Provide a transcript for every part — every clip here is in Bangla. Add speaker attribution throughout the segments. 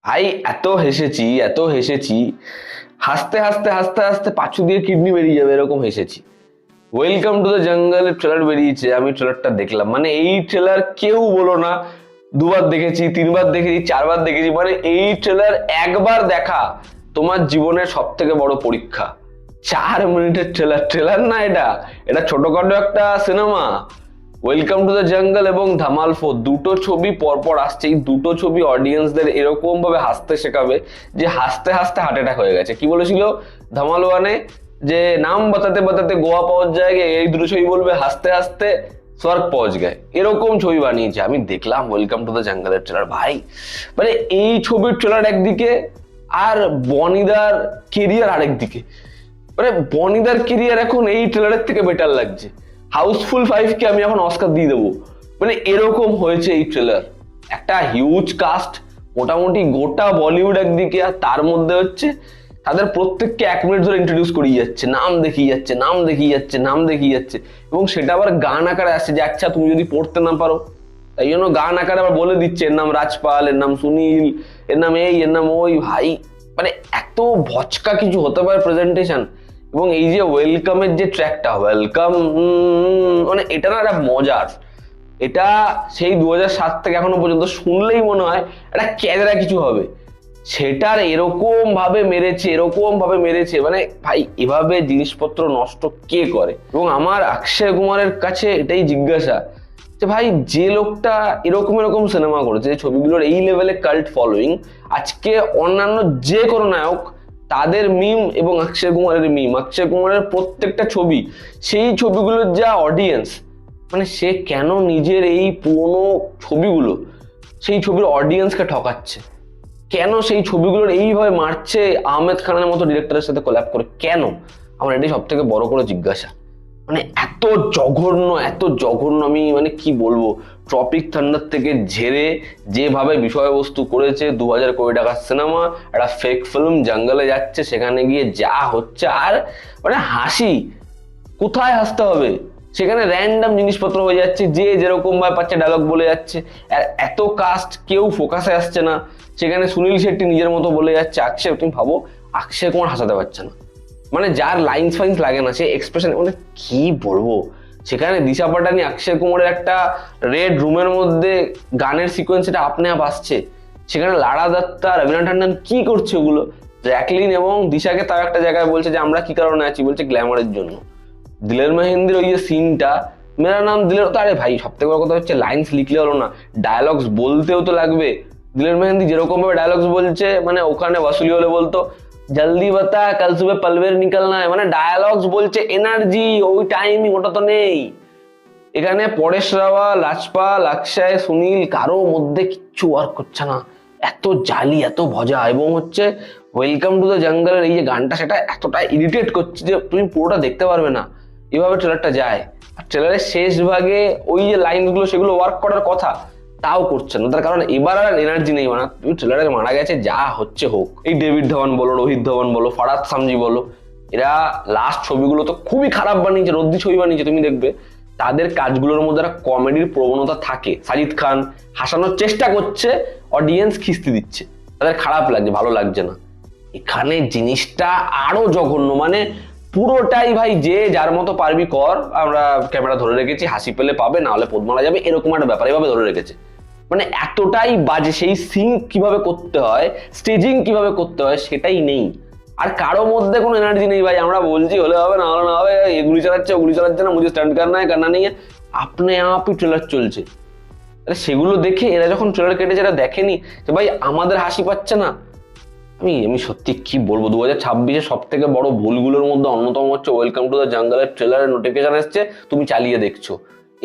Speaker 1: ভাই এত হেসেছি, এত হেসেছি, হাসতে হাসতে হাসতে হাসতে পাঁচু দিয়ে কিডনি বেরিয়ে যাবে এরকম হেসেছি। ওয়েলকাম টু দ্য জঙ্গলের ট্রেলার বেরিয়েছে, আমি ট্রেলারটা দেখলাম, মানে এই ট্রেলার কেউ বলো না দুবার দেখেছি, তিনবার দেখেছি, চারবার দেখেছি, মানে এই ট্রেলার একবার দেখা তোমার জীবনের সব থেকে বড় পরীক্ষা। 4 মিনিটের ট্রেলার, ট্রেলার না এটা, এটা ছোটখাটো একটা cinema. Welcome to the jungle এবং ধামাল 4 দুটো ছবি পরপর আসছে। এই দুটো ছবি অডিয়েন্সদের এরকম ভাবে হাসতে শেখাবে যে হাসতে হাসতে হার্ট অ্যাটাক হয়ে গেছে। কি বলেছিল ধামাল 1-এ, যে নাম বাতাতে বাতাতে গোয়া পাওয়ার জায়গায় এই দুটো ছবি বলবে হাসতে হাসতে স্বর্গ পৌঁছ গায়ে, এরকম ছবি বানিয়েছে। আমি দেখলাম ওয়েলকাম টু দ্য জঙ্গলের ট্রেলার, ভাই মানে এই ছবির ট্রেলার একদিকে, আর বনিদার কেরিয়ার আরেকদিকে। মানে বনিদার কেরিয়ার এখন এই ট্রেলারের থেকে বেটার লাগছে। হাউসফুল 5 কে আমি এখন অস্কার দিয়ে দেবো, মানে এরকম হয়েছে এই ট্রেলার। একটা হিউজ কাস্ট, মোটামুটি গোটা বলিউড একদিকে, আর তার মধ্যে হচ্ছে তাদের প্রত্যেককে 1 মিনিট ধরে ইন্ট্রোডিউস করিয়ে যাচ্ছে, নাম দেখিয়ে যাচ্ছে, নাম দেখিয়ে যাচ্ছে, নাম দেখিয়ে যাচ্ছে, এবং সেটা আবার গান আকারে আসছে যে আচ্ছা তুমি যদি পড়তে না পারো, তাই জন্য গান আকারে আবার বলে দিচ্ছে এর নাম রাজপাল, এর নাম সুনীল, এর নাম এই, এর নাম ওই। ভাই মানে এত ভচকা কিছু হতে পারে প্রেজেন্টেশন। এবং এই যে ওয়েলকামের যে ট্র্যাকটা, ওয়েলকাম, মানে এটা না একটা মজার। এটা সেই 2007 থেকে এখনো পর্যন্ত শুনলেই মনে হয় একটা ক্যাজরা কিছু হবে। সেটার এরকম ভাবে মেরেছে, এরকম ভাবে মেরেছে, মানে ভাই এভাবে জিনিসপত্র নষ্ট কে করে? এবং আমার অক্ষয় কুমারের কাছে এটাই জিজ্ঞাসা যে ভাই যে লোকটা এরকম এরকম সিনেমা করেছে, যে ছবিগুলোর এই লেভেলে কাল্ট ফলোয়িং, আজকে অন্যান্য যে কোনো নায়ক তাদের মিম এবং অক্ষয় কুমারের মিম, অক্ষয় কুমারের প্রত্যেকটা ছবি, সেই ছবিগুলোর যা অডিয়েন্স, মানে সে কেন নিজের এই পুরনো ছবিগুলো, সেই ছবির অডিয়েন্সকে ঠকাচ্ছে? কেন সেই ছবিগুলোর এইভাবে মারছে আহমেদ খানের মতো ডিরেক্টরের সাথে কোল্যাব করে? কেন? আমার এটাই সব থেকে বড় করে জিজ্ঞাসা। মানে এত জঘন্য, এত জঘন্য, আমি মানে কি বলবো। ট্রপিক থান্ডার থেকে ঝেড়ে যেভাবে বিষয়বস্তু করেছে, 2000 কোটি টাকার সিনেমা, একটা ফেক ফিল্ম, জঙ্গলে যাচ্ছে, সেখানে গিয়ে যা হচ্ছে, আর মানে হাসি, কোথায় হাসতে হবে? সেখানে র্যান্ডম জিনিসপত্র হয়ে যাচ্ছে, যে যেরকম ভাবে পাচ্ছে ডায়লগ বলে যাচ্ছে, আর এত কাস্ট কেউ ফোকাসে আসছে না। সেখানে সুনীল শেট্টি নিজের মতো বলে যাচ্ছে, অক্ষয়, তুমি ভাবো অক্ষয় কুমার হাসাতে পারছে না, মানে যার লাইন্স ফাইন্স লাগে না, সে এক্সপ্রেশন, মানে কি বলবো। সেখানে দিশা পাটানি অক্ষয় কুমারের একটা রেড রুমের মধ্যে গানের সিকোয়েন্স, এটা আপনি আপ আসছে। সেখানে লারা দত্তা, রবীন্দ্র ট্যান্ডন কি করছে ওগুলো? জ্যাকলিন এবং দিশাকে তার একটা জায়গায় বলছে যে আমরা কি কারণে আছি, বলছে গ্ল্যামারের জন্য। দিলের মেহেন্দির ওই যে সিনটা, মেরা নাম দিলের, তো আরে ভাই সব থেকে বড় কথা হচ্ছে লাইন্স লিখলে হলো না, ডায়ালগস বলতেও তো লাগবে। দিলের মেহেন্দি যেরকম ভাবে ডায়ালগস বলছে, মানে ওখানে ওয়াসুলি হলে বলতো জলদি বাতা কাল সুবে পলবের নিকলনা है, মানে ডায়ালগস বলছে, এনার্জি, ওই টাইমিং ওটা তো নেই। এখানে পরেশ রাওয়াল, রাজপাল, অক্ষয়, সুনীল, কারো মধ্যে কিচ্ছু ওয়ার্ক করছে না। এত জালি, এত ভজা, এবং হচ্ছে ওয়েলকাম টু দ্য জঙ্গলের এই যে গানটা, সেটা এতটা ইরিটেট করছে যে তুমি পুরোটা দেখতে পারবে না, এভাবে ট্রেলারটা যায়। আর ট্রেলারের শেষ ভাগে ওই যে লাইনগুলো, সেগুলো ওয়ার্ক করার কথা, তাও করছে না। তার কারণ এবার আর এনার্জি নেই, মানে তুমি ট্রেলারে মারা গেছে, যা হচ্ছে হোক। এই ডেভিড ধাওয়ান বলো, রোহিত ধাওয়ান বলো, ফারাদ সামজি বলো, এরা লাস্ট ছবিগুলো তো খুবই খারাপ বানিয়েছে, রদ্দি ছবি বানিয়েছে। তুমি দেখবে তাদের কাজগুলোর মধ্যে একটা কমেডির প্রবণতা থাকে। সাজিদ খান হাসানোর চেষ্টা করছে, অডিয়েন্স খিস্তি দিচ্ছে, তাদের খারাপ লাগছে, ভালো লাগছে না। এখানে জিনিসটা আরো জঘন্য, মানে পুরোটাই ভাই যে যার মতো পারবি কর, আমরা ক্যামেরা ধরে রেখেছি, হাসি পেলে পাবে, না হলে পোদ মারা যাবে, এরকম একটা ব্যাপার এভাবে ধরে রেখেছে। মানে এতটাই বাজে, সেই সিঙ্ক কিভাবে করতে হয়, স্টেজিং কিভাবে করতে হয়, সেটাই নেই। আর কারো মধ্যে কোনো এনার্জি নেই। ভাই আমরা বলছি হলে হবে, না হলে না হবে, এগুলি চালাচ্ছে, ওগুলি চালাচ্ছে না, মুঝে স্ট্যান্ড করনা নেই, আপনি আপই ট্রেলার চলছে। সেগুলো দেখে এরা যখন ট্রেলার কেটেছে, এরা দেখেনি যে ভাই আমাদের হাসি পাচ্ছে না। আমি আমি সত্যি কি বলবো, 2026-এ সব থেকে বড় ভুলগুলোর মধ্যে অন্যতম হচ্ছে ওয়েলকাম টু দ্য জঙ্গলের ট্রেলারের নোটিফিকেশন এসছে, তুমি চালিয়ে দেখছো।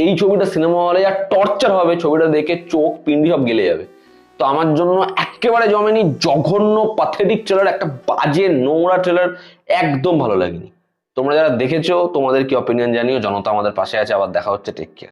Speaker 1: এই ছবিটা সিনেমা হলে যা টর্চার হবে, ছবিটা দেখে চোখ পিন্ডি সব গেলে যাবে। তো আমার জন্য একেবারে জমেনি, জঘন্য প্যাথেটিক ট্রেলার, একটা বাজে নোংরা ট্রেলার, একদম ভালো লাগেনি। তোমরা যারা দেখেছো তোমাদের কি অপিনিয়ন জানিও। জনতা আমাদের পাশে আছে, আবার দেখা হচ্ছে, টেক কেয়ার।